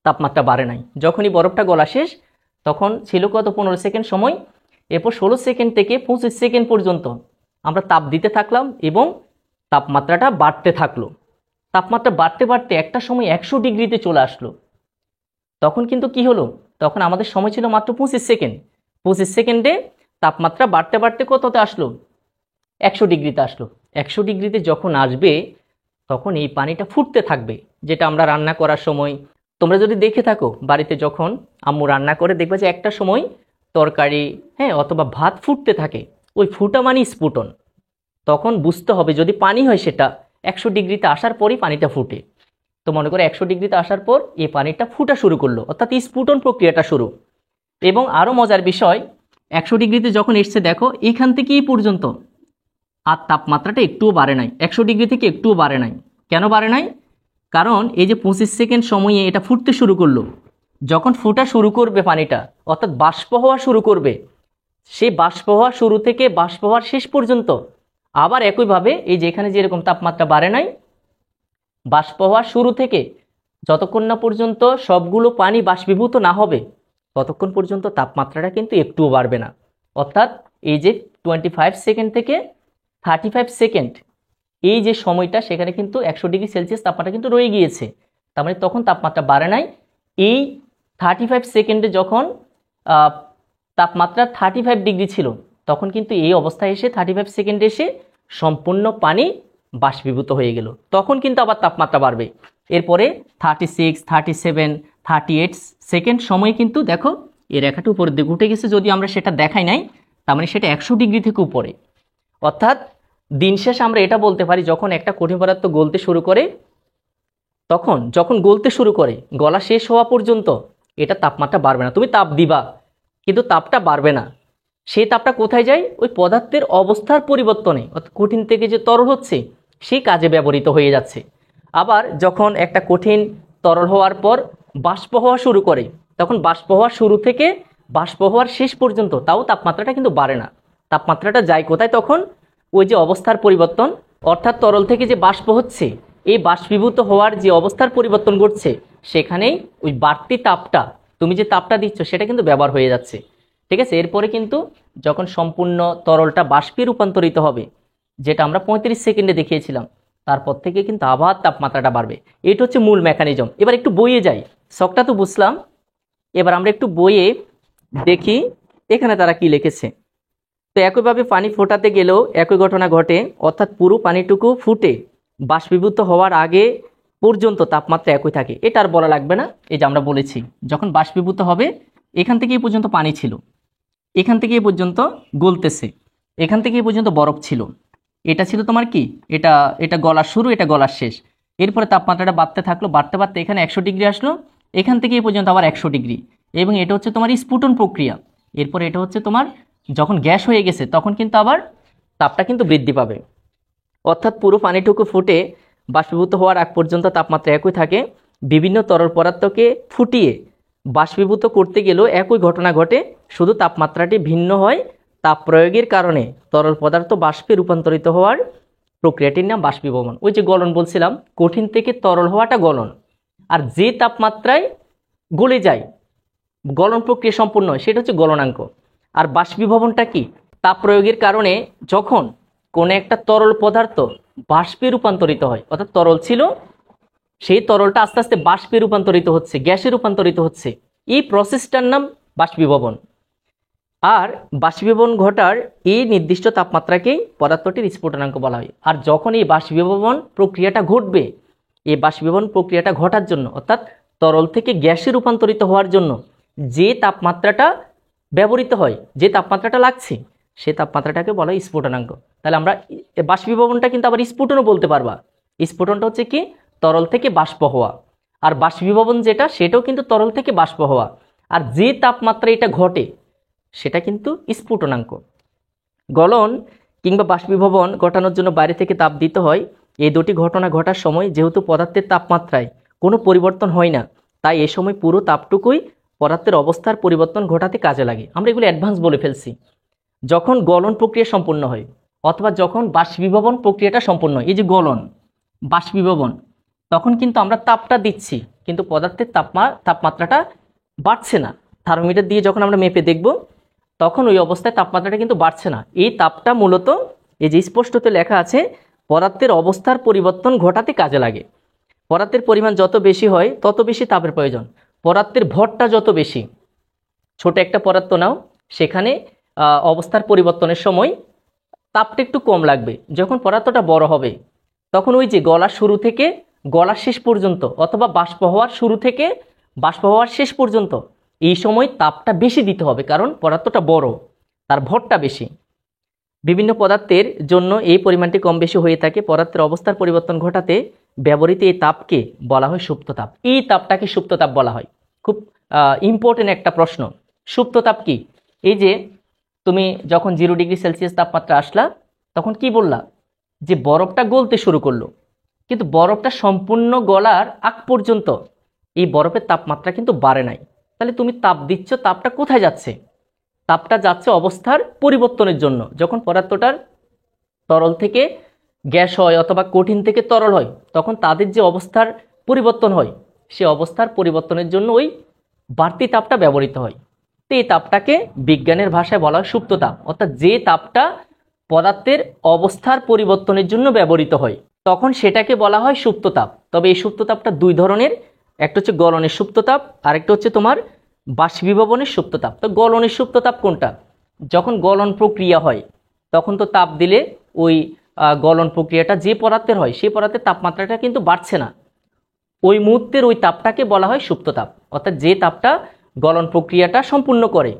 তাপমাত্রা বাড়ে নাই। যখনই বরফটা গলা শেষ, তখন ছিল কত, 15 সেকেন্ড সময়। এরপর 16 সেকেন্ড থেকে 25 সেকেন্ড পর্যন্ত আমরা তাপ দিতে থাকলাম এবং তাপমাত্রাটা বাড়তে থাকলো। তাপমাত্রা বাড়তে বাড়তে একটা সময় 100 ডিগ্রিতে চলে আসলো। তখন কিন্তু কি হলো, তখন আমাদের সময় ছিল মাত্র 25 সেকেন্ড। 25 সেকেন্ডে তাপমাত্রা বাড়তে বাড়তে কততে আসলো, 100 ডিগ্রিতে আসলো। 100 ডিগ্রিতে যখন আসবে, তখন এই পানিটা ফুটতে থাকবে। যেটা আমরা রান্না করার সময়, তোমরা যদি দেখে থাকো বাড়িতে যখন আম্মু রান্না করে, দেখবে যে একটা সময় তরকারি, হ্যাঁ, অথবা ভাত ফুটতে থাকে, ওই ফুটা মানে স্ফুটন। তখন বুঝতে হবে যদি পানি হয় সেটা 100 ডিগ্রিতে আসার পরই পানিটা ফুটে। তো মনে করো 100 ডিগ্রিতে আসার পর এই পানিটা ফুটা শুরু করলো, অর্থাৎ স্ফুটন প্রক্রিয়াটা শুরু। এবং আরও মজার বিষয়, 100 ডিগ্রিতে যখন এসছে দেখো এইখান থেকে এই পর্যন্ত আর তাপমাত্রাটা একটুও বাড়ে নাই, 100 ডিগ্রি থেকে একটুও বাড়ে নাই। কেন বাড়ে নাই, কারণ এই যে 25 সেকেন্ড সময়ে এটা ফুটতে শুরু করলো। যখন ফুটা শুরু করবে পানিটা, অর্থাৎ বাষ্প হওয়া শুরু করবে, সেই বাষ্প হওয়া শুরু থেকে বাষ্প হওয়ার শেষ পর্যন্ত আবার একইভাবে এই যে এখানে যেরকম তাপমাত্রা বাড়ে নাই, বাষ্প হওয়ার শুরু থেকে যতক্ষণ না পর্যন্ত সবগুলো পানি বাষ্পীভূত না হবে, ততক্ষণ পর্যন্ত তাপমাত্রাটা কিন্তু একটুও বাড়বে না। অর্থাৎ এই যে 25 সেকেন্ড থেকে 35 সেকেন্ড, এই যে সময়টা, সেখানে কিন্তু 100 ডিগ্রি সেলসিয়াস তাপমাত্রা কিন্তু রয়ে গিয়েছে। তার মানে তখন তাপমাত্রা বাড়ে নাই। এই 35 সেকেন্ডে যখন তাপমাত্রা 35 ডিগ্রি ছিল, তখন কিন্তু এই অবস্থায় এসে 35 সেকেন্ডে এসে সম্পূর্ণ পানি বাষ্পীভূত হয়ে গেল। তখন কিন্তু আবার তাপমাত্রা বাড়বে। এরপরে 36, 37, 38 সেকেন্ড সময়ে কিন্তু দেখো এই রেখাটা উপরের দিকে উঠে গেছে, যদি আমরা সেটা দেখাই নাই, তার মানে সেটা 100 ডিগ্রি থেকে উপরে। অর্থাৎ দিন শেষ আমরা এটা বলতে পারি, যখন একটা কঠিন পদার্থ গলতে শুরু করে, তখন যখন গলতে শুরু করে গলা শেষ হওয়া পর্যন্ত এটা তাপমাত্রা বাড়বে না। তুমি তাপ দিবা কিন্তু তাপটা বাড়বে না। সেই তাপটা কোথায় যায়, ওই পদার্থের অবস্থার পরিবর্তনে, অর্থাৎ কঠিন থেকে যে তরল হচ্ছে সেই কাজে ব্যবহৃত হয়ে যাচ্ছে। আবার যখন একটা কঠিন তরল হওয়ার পর বাষ্প হওয়া শুরু করে, তখন বাষ্প হওয়ার শুরু থেকে বাষ্প হওয়ার শেষ পর্যন্ত তাও তাপমাত্রাটা কিন্তু বাড়ে না। তাপমাত্রাটা যায় কোথায়, তখন ওই যে অবস্থার পরিবর্তন, অর্থাৎ তরল থেকে যে বাষ্প হচ্ছে, এই বাষ্পীভূত হওয়ার যে অবস্থার পরিবর্তন ঘটছে, সেখানেই ওই বাড়তি তাপটা, তুমি যে তাপটা দিচ্ছ সেটা কিন্তু ব্যবহার হয়ে যাচ্ছে। ঠিক আছে, এরপরে কিন্তু যখন সম্পূর্ণ তরলটা বাষ্পে রূপান্তরিত হবে, যেটা আমরা 35 সেকেন্ডে দেখিয়েছিলাম, তারপর থেকে কিন্তু আবার তাপমাত্রাটা বাড়বে। এটা হচ্ছে মূল মেকানিজম। এবার একটু বইয়ে যাই, শখটা তো বুঝলাম, এবার আমরা একটু বইয়ে দেখি এখানে তারা কি লিখেছে। তো একইভাবে পানি ফোটাতে গেলেও একই ঘটনা ঘটে, অর্থাৎ পুরো পানিটুকু ফুটে বাষ্পীভূত হওয়ার আগে পর্যন্ত তাপমাত্রা একই থাকে। এটা আর বলা লাগবে না, এই যে আমরা বলেছি যখন বাষ্পীভূত হবে, এখান থেকে এই পর্যন্ত পানি ছিল, এখান থেকে এই পর্যন্ত গলতেছে, এখান থেকে এই পর্যন্ত বরফ ছিল, এটা ছিল তোমার কি, এটা এটা গলার শুরু, এটা গলার শেষ। এরপরে তাপমাত্রাটা বাড়তে থাকলো, বাড়তে বাড়তে এখানে 100 ডিগ্রি আসলো, এখান থেকে এই পর্যন্ত আবার 100 ডিগ্রি। এবং এটা হচ্ছে তোমার স্ফুটন প্রক্রিয়া। এরপরে এটা হচ্ছে তোমার যখন গ্যাস হয়ে গেছে, তখন কিন্তু আবার তাপটা কিন্তু বৃদ্ধি পাবে। অর্থাৎ পুরো পানিটুকু ফুটে বাষ্পীভূত হওয়ার আগ পর্যন্ত তাপমাত্রা একই থাকে। বিভিন্ন তরল পদার্থকে ফুটিয়ে বাষ্পীভূত করতে গেলেও একই ঘটনা ঘটে, শুধু তাপমাত্রাটি ভিন্ন হয়। তাপ প্রয়োগের কারণে তরল পদার্থ বাষ্পে রূপান্তরিত হওয়ার প্রক্রিয়াটির নাম বাষ্পীভবন। ওই যে গলন বলছিলাম, কঠিন থেকে তরল হওয়াটা গলন। আর যে তাপমাত্রায় গলে যায়, গলন প্রক্রিয়া সম্পূর্ণ হয়, সেটা হচ্ছে গলনাঙ্ক। আর বাষ্পীভবনটা কি, তাপ প্রয়োগের কারণে যখন কোন একটা তরল পদার্থ বাষ্পে রূপান্তরিত হয়, অর্থাৎ তরল ছিল সেই তরলটা আস্তে আস্তে বাষ্পে রূপান্তরিত হচ্ছে, গ্যাসে রূপান্তরিত হচ্ছে, এই প্রসেসটার নাম বাষ্পীভবন। আর বাষ্পীভবন ঘটার এই নির্দিষ্ট তাপমাত্রাকেই পদার্থটির স্ফুটনাঙ্ক বলা হয়। আর যখন এই বাষ্পীভবন প্রক্রিয়াটা ঘটবে, এই বাষ্পীভবন প্রক্রিয়াটা ঘটার জন্য অর্থাৎ তরল থেকে গ্যাসে রূপান্তরিত হওয়ার জন্য যে তাপমাত্রাটা ব্যবহৃত হয়, যে তাপমাত্রাটা লাগছে, সে তাপমাত্রাটাকে বলা হয় স্ফুটনাঙ্ক। তাহলে আমরা বাষ্পীভবনটা কিন্তু আবার স্ফুটনও বলতে পারবা। স্ফুটনটা হচ্ছে কি, তরল থেকে বাষ্প হওয়া। আর বাষ্পীভবন যেটা, সেটাও কিন্তু তরল থেকে বাষ্প হওয়া। আর যে তাপমাত্রা এটা ঘটে সেটা কিন্তু স্ফুটনাঙ্ক। গলন কিংবা বাষ্পীভবন ঘটানোর জন্য বাইরে থেকে তাপ দিতে হয়। এই দুটি ঘটনা ঘটার সময় যেহেতু পদার্থের তাপমাত্রায় কোনো পরিবর্তন হয় না, তাই এ সময় পুরো তাপটুকুই পদার্থের অবস্থার পরিবর্তন ঘটাতে কাজে লাগে। আমরা এগুলো অ্যাডভান্স বলে ফেলছি। যখন গলন প্রক্রিয়া সম্পূর্ণ হয় অথবা যখন বাষ্পীভবন প্রক্রিয়াটা সম্পূর্ণ হয়, এই যে গলন, বাষ্পীভবন, তখন কিন্তু আমরা তাপটা দিচ্ছি, কিন্তু পদার্থের তাপমাত্রাটা বাড়ছে না। থার্মোমিটার দিয়ে যখন আমরা মেপে দেখব, তখন ওই অবস্থায় তাপমাত্রাটা কিন্তু বাড়ছে না। এই তাপটা মূলত এই যে স্পষ্টতে লেখা আছে, পদার্থের অবস্থার পরিবর্তন ঘটাতে কাজে লাগে। পদার্থের পরিমাণ যত বেশি হয় তত বেশি তাপের প্রয়োজন। পদার্থের ভরটা যত বেশি, ছোট একটা পদার্থ নাও, সেখানে অবস্থার পরিবর্তনের সময় তাপটা একটু কম লাগবে। যখন পদার্থটা বড় হবে, তখন ওই যে গলার শুরু থেকে গলার শেষ পর্যন্ত, অথবা বাষ্প হওয়ার শুরু থেকে বাষ্প হওয়ার শেষ পর্যন্ত, এই সময় তাপটা বেশি দিতে হবে, কারণ পদার্থটা বড়, তার ভরটা বেশি। বিভিন্ন পদার্থের জন্য এই পরিমাণটি কম বেশি হয়ে থাকে। পদার্থের অবস্থার পরিবর্তন ঘটাতে ব্যবহৃত এই তাপকে বলা হয় সুপ্ত তাপ। এই তাপটাকে সুপ্ত তাপ বলা হয়। খুব ইম্পর্টেন্ট একটা প্রশ্ন, সুপ্ত তাপ কি? এই যে তুমি যখন 0 ডিগ্রি সেলসিয়াস তাপমাত্রা আসলা, তখন কি বললা? যে বরফটা গলতে শুরু করলো, কিন্তু বরফটা সম্পূর্ণ গলার আগ পর্যন্ত এই বরফের তাপমাত্রা কিন্তু বাড়ে নাই। তাহলে তুমি তাপ দিচ্ছ, তাপটা কোথায় যাচ্ছে? তাপটা যাচ্ছে অবস্থার পরিবর্তনের জন্য। যখন পদার্থটার তরল থেকে গ্যাস হয় অথবা কঠিন থেকে তরল হয়, তখন তাদের যে অবস্থার পরিবর্তন হয়, সে অবস্থার পরিবর্তনের জন্য ওই বাড়তি তাপটা ব্যবহৃত হয়। তো এই তাপটাকে বিজ্ঞানের ভাষায় বলা হয় সুপ্ত তাপ, অর্থাৎ যে তাপটা পদার্থের অবস্থার পরিবর্তনের জন্য ব্যবহৃত হয়, তখন সেটাকে বলা হয় সুপ্ত তাপ। তবে এই সুপ্ত তাপটা দুই ধরনের, একটা হচ্ছে গলনের সুপ্ত তাপ, আরেকটা হচ্ছে তোমার বাষ্পীভবনের সুপ্ত তাপ। তো গলনের সুপ্ত তাপ কোনটা? যখন গলন প্রক্রিয়া হয়, তখন তো তাপ দিলে ওই গলন প্রক্রিয়াটা যে পদার্থের হয়, সেই পদার্থের তাপমাত্রাটা কিন্তু বাড়ছে না। ওই মুহূর্তের ওই তাপটাকে বলা হয় সুপ্ত তাপ, অর্থাৎ যে তাপটা গলন প্রক্রিয়াটা সম্পূর্ণ করে,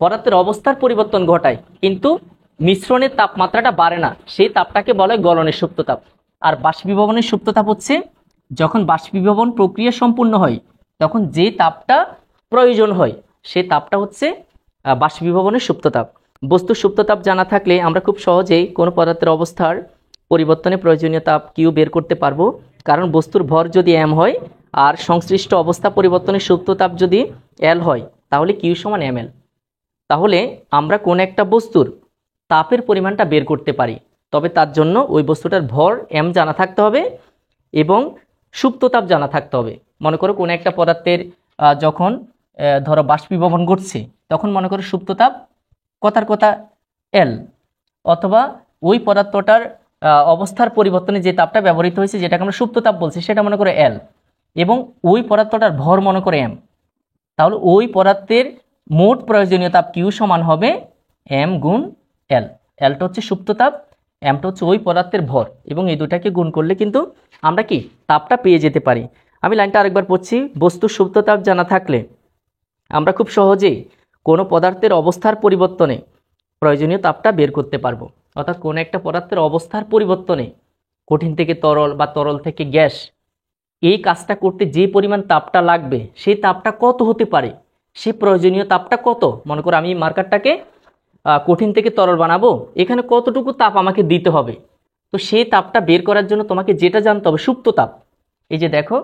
পদার্থের অবস্থার পরিবর্তন ঘটায়, কিন্তু মিশ্রণের তাপমাত্রাটা বাড়ে না, সেই তাপটাকে বলা হয় গলনের সুপ্ত তাপ। আর বাষ্পীভবনের সুপ্ত তাপ হচ্ছে যখন বাষ্পীভবন প্রক্রিয়া সম্পূর্ণ হয়, তখন যে তাপটা প্রয়োজন হয়, সেই তাপটা হচ্ছে বাষ্পীভবনের সুপ্ত তাপ। বস্তুর সুপ্ত তাপ জানা থাকলে আমরা খুব সহজেই কোনো পদার্থের অবস্থার পরিবর্তনে প্রয়োজনীয় তাপ কিউ বের করতে পারবো। কারণ বস্তুর ভর যদি এম হয় আর সংশ্লিষ্ট অবস্থা পরিবর্তনের সুপ্ত তাপ যদি এল হয়, তাহলে কিউ সমান এম এল। তাহলে আমরা কোন একটা বস্তুর তাপের পরিমাণটা বের করতে পারি, তবে তার জন্য ওই বস্তুটার ভর এম জানা থাকতে হবে এবং সুপ্ত তাপ জানা থাকতে হবে। মনে করো কোনো একটা পদার্থের যখন ধরো বাষ্পীভবন ঘটছে, তখন মনে করো সুপ্ত তাপ কথার কথা এল, অথবা ওই পদার্থটার অবস্থার পরিবর্তনে যে তাপটা ব্যবহৃত হয়েছে, যেটাকে আমরা সুপ্ত তাপ বলছি, সেটা মনে করো এল, এবং ওই পদার্থটার ভর মনে করে এম। তাহলে ওই পদার্থের মোট প্রয়োজনীয় তাপ কিউ সমান হবে এম গুণ এল। এলটা হচ্ছে সুপ্ত তাপ, এমটা হচ্ছে ওই পদার্থের ভর, এবং এই দুটাকে গুণ করলে কিন্তু আমরা কি তাপটা পেয়ে যেতে পারি। আমি লাইনটা আরেকবার পড়ছি। বস্তুর সুপ্ত তাপ জানা থাকলে আমরা খুব সহজেই কোনো পদার্থের অবস্থার পরিবর্তনে প্রয়োজনীয় তাপটা বের করতে পারবো। অর্থাৎ কোনো একটা পদার্থের অবস্থার পরিবর্তনে কঠিন থেকে তরল বা তরল থেকে গ্যাস, এই কাজটা করতে যে পরিমাণ তাপটা লাগবে, সেই তাপটা কত হতে পারে, সেই প্রয়োজনীয় তাপটা কত। মনে করো আমি মার্কারটাকে কঠিন থেকে তরল বানাবো, এখানে কতটুকু তাপ আমাকে দিতে হবে। তো সেই তাপটা বের করার জন্য তোমাকে যেটা জানতে হবে সুপ্ত তাপ। এই যে দেখো,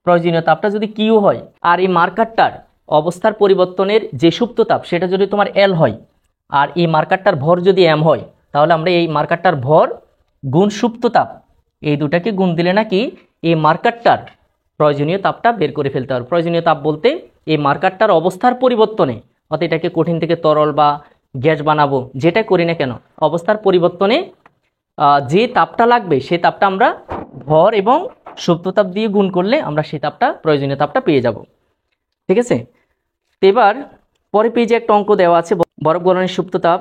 প্রয়োজনীয় তাপটা যদি কিউ হয় আর এই মার্কারটার অবস্থার পরিবর্তনের যে সুপ্ত তাপ সেটা যদি তোমার এল হয়, আর এই মার্কারটার ভর যদি এম হয়, তাহলে আমরা এই মার্কারটার ভর গুণ সুপ্ত তাপ, এই দুটাকে গুণ দিলে নাকি এই মার্কারটার প্রয়োজনীয় তাপটা বের করে ফেলতে হবে। প্রয়োজনীয় তাপ বলতে এই মার্কারটার অবস্থার পরিবর্তনে, অর্থাৎ এটাকে কঠিন থেকে তরল বা গ্যাস বানাবো, যেটা করি না কেন, অবস্থার পরিবর্তনে যে তাপটা লাগবে সেই তাপটা আমরা ভর এবং সুপ্ত তাপ দিয়ে গুণ করলে আমরা সেই তাপটা, প্রয়োজনীয় তাপটা পেয়ে যাব। ঠিক আছে, তো এবার পরে পেজে একটা অঙ্ক দেওয়া আছে, বরফ গলনের সুপ্ত তাপ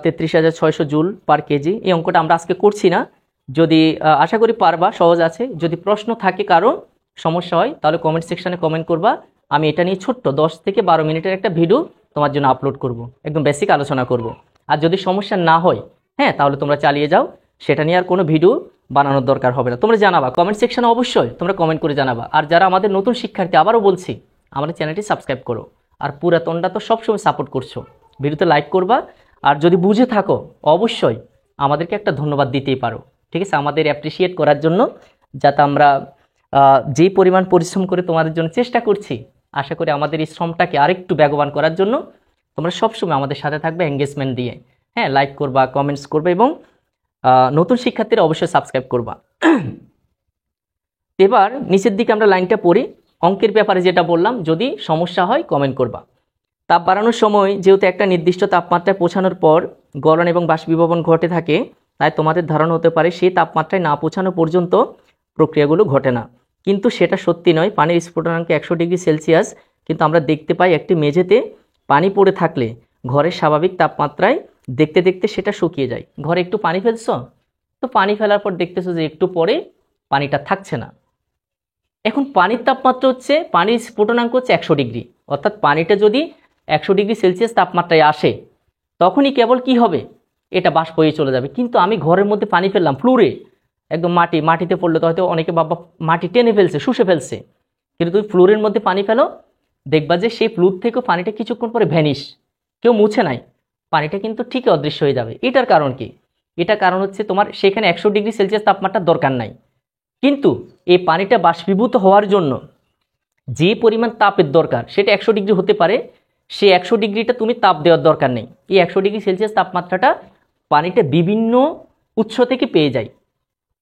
33,600 জুল পার কেজি। এই অঙ্কটা আমরা আজকে করছি না, যদি আশা করি পারবা, সহজ আছে। যদি প্রশ্ন থাকে কারো, সমস্যা হয়, তাহলে কমেন্ট সেকশনে কমেন্ট করবা। আমি এটা নিয়ে ছোট্ট 10 থেকে 12 মিনিটের একটা ভিডিও তোমার জন্য আপলোড করব, একদম বেসিক আলোচনা করব। আর যদি সমস্যা না হয়, হ্যাঁ, তাহলে তোমরা চালিয়ে যাও, সেটা নিয়ে আর কোনো ভিডিও বানানোর দরকার হবে না। তোমরা জানাবা কমেন্ট সেকশনে, অবশ্যই তোমরা কমেন্ট করে জানাবা। আর যারা আমাদের নতুন শিক্ষার্থী, আবারও বলছি, আমাদের চ্যানেলটি সাবস্ক্রাইব করো। আর পুরাতনটা তো সবসময় সাপোর্ট করছো, ভিডিওতে লাইক করবা। আর যদি বুঝে থাকো, অবশ্যই আমাদেরকে একটা ধন্যবাদ দিতেই পারো। ঠিক আছে, আমাদের অ্যাপ্রিসিয়েট করার জন্য, যাতে আমরা যেই পরিমাণ পরিশ্রম করে তোমাদের জন্য চেষ্টা করছি, আশা করি আমাদের এই শ্রমটাকে আরেকটু বেগবান করার জন্য তোমরা সবসময় আমাদের সাথে থাকবে এঙ্গেজমেন্ট দিয়ে। হ্যাঁ, লাইক করবা, কমেন্টস করবে এবং নতুন শিক্ষার্থীরা অবশ্যই সাবস্ক্রাইব করবা। এবার নিচের দিকে আমরা লাইনটা পড়ি। অঙ্কের ব্যাপারে যেটা বললাম, যদি সমস্যা হয় কমেন্ট করবা। তাপ বাড়ানোর সময় যেহেতু একটা নির্দিষ্ট তাপমাত্রায় পৌঁছানোর পর গলন এবং বাষ্পীভবন ঘটে থাকে, তাই তোমাদের ধারণা হতে পারে সেই তাপমাত্রায় না পৌঁছানো পর্যন্ত প্রক্রিয়াগুলো ঘটে না। কিন্তু সেটা সত্যি নয়। পানির স্ফুটনাঙ্ক 100 ডিগ্রি সেলসিয়াস, কিন্তু আমরা দেখতে পাই একটি মেঝেতে পানি পড়ে থাকলে ঘরের স্বাভাবিক তাপমাত্রায় দেখতে দেখতে সেটা শুকিয়ে যায়। ঘরে একটু পানি ফেলছো, তো পানি ফেলার পর দেখতেছো যে একটু পরে পানিটা থাকছে না। এখন পানির তাপমাত্রা হচ্ছে, পানির স্ফুটনাঙ্ক হচ্ছে 100 ডিগ্রি, অর্থাৎ পানিটা যদি 100 ডিগ্রি সেলসিয়াস তাপমাত্রায় আসে, তখনই কেবল কি হবে, এটা বাষ্প হয়ে চলে যাবে। কিন্তু আমি ঘরের মধ্যে পানি ফেললাম ফ্লোরে, একদম মাটিতে পড়লে তো হয়তো অনেকে বাবা মাটি টেনে ফেলছে, শুষে ফেলছে, কিন্তু তুমি ফ্লোরের মধ্যে পানি ফেলো, দেখবা যে সেই ফ্লোর থেকেও পানিটা কিছুক্ষণ পরে ভ্যানিশ, কেউ মুছে নাই, পানিটা কিন্তু ঠিকই অদৃশ্য হয়ে যাবে। এটার কারণ কি? এটার কারণ হচ্ছে তোমার সেখানে 100 ডিগ্রি সেলসিয়াস তাপমাত্রার দরকার নাই, কিন্তু এই পানিটা বাষ্পীভূত হওয়ার জন্য যে পরিমাণ তাপের দরকার সেটা 100 ডিগ্রি হতে পারে, সেই 100 ডিগ্রিটা তুমি তাপ দেওয়ার দরকার নেই। এই 100 ডিগ্রি সেলসিয়াস তাপমাত্রাটা পানিটা বিভিন্ন উৎস থেকে পেয়ে যায়,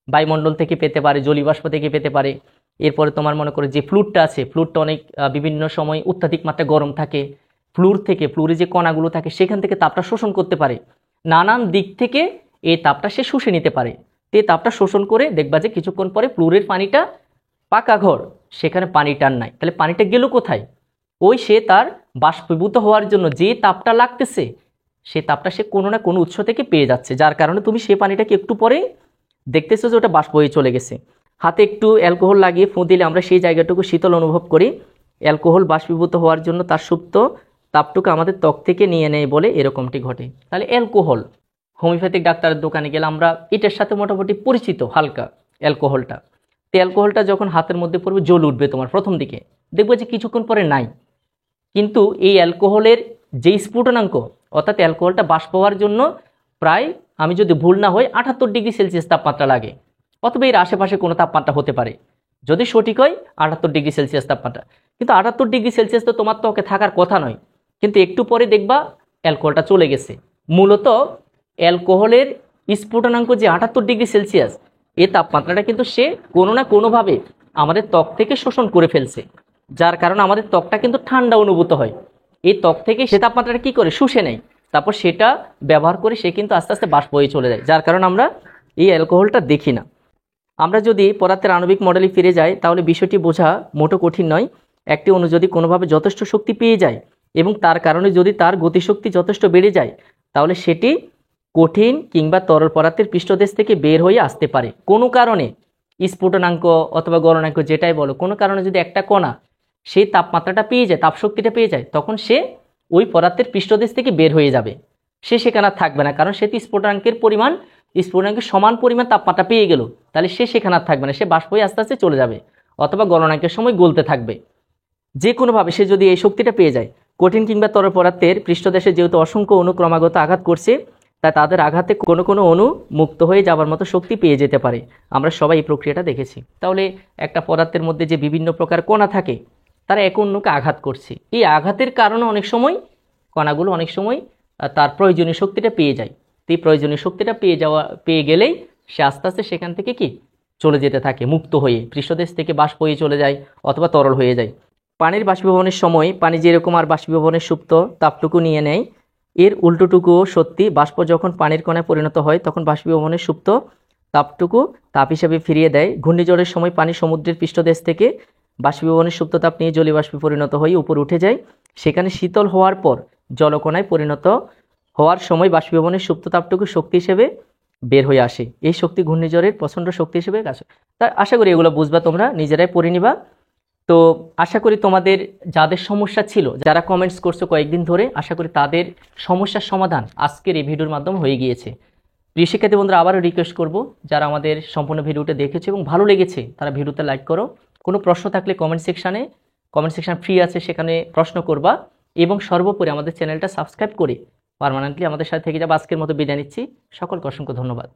বায়ুমণ্ডল থেকে পেতে পারে, জলীয়বাষ্প থেকে পেতে পারে। এরপরে তোমার মনে করো যে ফ্লুইডটা আছে, ফ্লুইডটা অনেক বিভিন্ন সময় অত্যাধিক মাত্রায় গরম থাকে, ফ্লুইডে যে কণাগুলো থাকে সেখান থেকে তাপটা শোষণ করতে পারে, নানান দিক থেকে এই তাপটা সে শুষে নিতে পারে। তে তাপটা শোষণ করে দেখবা যে কিছুক্ষণ পরে ফ্লুইডের পানিটা, পাকা ঘর, সেখানে পানিটা আর নাই, তাহলে পানিটা গেল কোথায়? ওই সে তার বাষ্পীভূত হওয়ার জন্য যে তাপটা লাগতেছে, সে তাপটা সে কোনো না কোনো উৎস থেকে পেয়ে যাচ্ছে, যার কারণে তুমি সেই পানিটাকে একটু পরে দেখতেছো যে ওটা বাষ্প হয়ে চলে গেছে। হাতে একটু অ্যালকোহল লাগিয়ে ফুঁ দিলে আমরা সেই জায়গাটুকু শীতল অনুভব করি। অ্যালকোহল বাষ্পীভূত হওয়ার জন্য তার সুপ্ত তাপটুকু আমাদের ত্বক থেকে নিয়ে নেয় বলে এরকমটি ঘটে। তাহলে অ্যালকোহল, হোমিওপ্যাথিক ডাক্তারের দোকানে গেলে আমরা এটার সাথে মোটামুটি পরিচিত হালকা অ্যালকোহলটা। তো অ্যালকোহলটা যখন হাতের মধ্যে পড়বে জ্বল উঠবে তোমার প্রথম দিকে, দেখবে যে কিছুক্ষণ পরে নাই। কিন্তু এই অ্যালকোহলের যে স্ফুটনাঙ্ক, অর্থাৎ অ্যালকোহলটা বাষ্প হওয়ার জন্য প্রায়, আমি যদি ভুল না হই, 78 ডিগ্রি সেলসিয়াস তাপমাত্রা লাগে, অথবা এর আশেপাশে কোনো তাপমাত্রা হতে পারে। যদি সঠিক হয় 78 ডিগ্রি সেলসিয়াস তাপমাত্রা। কিন্তু 78 ডিগ্রি সেলসিয়াস তো তোমার ত্বকে থাকার কথা নয়, কিন্তু একটু পরে দেখবা অ্যালকোহলটা চলে গেছে। মূলত অ্যালকোহলের স্ফুটনাঙ্ক যে 78 ডিগ্রি সেলসিয়াস, এই তাপমাত্রাটা কিন্তু সে কোনো না কোনোভাবে আমাদের ত্বক থেকে শোষণ করে ফেলছে, যার কারণে আমাদের ত্বকটা কিন্তু ঠান্ডা অনুভূত হয়। এই ত্বক থেকে সে তাপমাত্রাটা কী করে শুষে নেয়, তারপর সেটা ব্যবহার করে সে কিন্তু আস্তে আস্তে বাষ্প হয়ে চলে যায়, যার কারণে আমরা এই অ্যালকোহলটা দেখি না। আমরা যদি পদার্থের আণবিক মডেলে ফিরে যাই, তাহলে বিষয়টি বোঝা মোটো কঠিন নয়। একটি অণু যদি কোনোভাবে যথেষ্ট শক্তি পেয়ে যায় এবং তার কারণে যদি তার গতিশক্তি যথেষ্ট বেড়ে যায়, তাহলে সেটি কঠিন কিংবা তরল পদার্থের পৃষ্ঠদেশ থেকে বের হয়ে আসতে পারে। কোনো কারণে স্ফুটনাঙ্ক অথবা গলনাঙ্ক যেটাই বলো, কোনো কারণে যদি একটা কণা সেই তাপমাত্রাটা পেয়ে যায়, তাপশক্তিটা পেয়ে যায়, তখন সে ওই পদার্থের পৃষ্ঠদেশ থেকে বের হয়ে যাবে, সে সেখানে থাকবে না, কারণ সে স্ফুটনাঙ্কের সমান পরিমাণ তাপমাত্রা পেয়ে গেল, তাহলে সে সেখানে থাকবে না, সে বাষ্প হয়ে আস্তে আস্তে চলে যাবে, অথবা গলনাঙ্কের সময় গলতে থাকবে। যে কোনোভাবে সে যদি এই শক্তিটা পেয়ে যায়, কঠিন কিংবা তরল পদার্থের পৃষ্ঠদেশে যেহেতু অসংখ্য অণু ক্রমাগত আঘাত করছে, তাই তাদের আঘাতে কোনো কোনো অণু মুক্ত হয়ে যাবার মতো শক্তি পেয়ে যেতে পারে। আমরা সবাই এই প্রক্রিয়াটা দেখেছি। তাহলে একটা পদার্থের মধ্যে যে বিভিন্ন প্রকার কণা থাকে, তারা এক অন্যকে আঘাত করছে, এই আঘাতের কারণে অনেক সময় কণাগুলো অনেক সময় তার প্রয়োজনীয় শক্তিটা পেয়ে যায়। তো এই প্রয়োজনীয় শক্তিটা পেয়ে গেলেই সে আস্তে আস্তে সেখান থেকে কি চলে যেতে থাকে, মুক্ত হয়ে পৃষ্ঠদেশ থেকে বাষ্প হয়ে চলে যায় অথবা তরল হয়ে যায়। পানির বাষ্পীভবনের সময় পানি যেরকম আর বাষ্পীভবনের সুপ্ত তাপটুকু নিয়ে নেয়, এর উল্টোটুকুও সত্যি। বাষ্প যখন পানির কণায় পরিণত হয় তখন বাষ্পীভবনের সুপ্ত তাপটুকু তাপ হিসেবে ফিরিয়ে দেয়। ঘূর্ণিঝড়ের সময় পানি সমুদ্রের পৃষ্ঠদেশ থেকে বাষ্পীভবনের সুপ্ত তাপ নিয়ে জলীয় বাষ্পে পরিণত হয়ে উপর উঠে যায়। সেখানে শীতল হওয়ার পর জলকণায় পরিণত হওয়ার সময় বাষ্পীভবনের সুপ্ত তাপটুকু শক্তি হিসেবে বের হয়ে আসে। এই শক্তি ঘূর্ণিঝড়ের প্রচণ্ড শক্তি হিসেবে কাজ। তা আশা করি এগুলো বুঝবা, তোমরা নিজেরাই পড়ে নিবা। তো আশা করি তোমাদের যাদের সমস্যা ছিল, যারা কমেন্টস করছো কয়েকদিন ধরে, আশা করি তাদের সমস্যার সমাধান আজকের এই ভিডিওর মাধ্যমে হয়ে গিয়েছে। প্রিয় শিক্ষার্থী বন্ধুরা, আবারও রিকোয়েস্ট করব, যারা আমাদের সম্পূর্ণ ভিডিওটা দেখেছে এবং ভালো লেগেছে তারা ভিডিওতে লাইক করো। কোনো প্রশ্ন থাকলে কমেন্ট সেকশন ফ্রি আছে, সেখানে প্রশ্ন করবা। এবং সর্বোপরি আমাদের চ্যানেলটা সাবস্ক্রাইব করে পার্মানেন্টলি আমাদের সাথে থেকে যাবে। আজকের মতো বিদায় নিচ্ছি। সকলকে অসংখ্য ধন্যবাদ।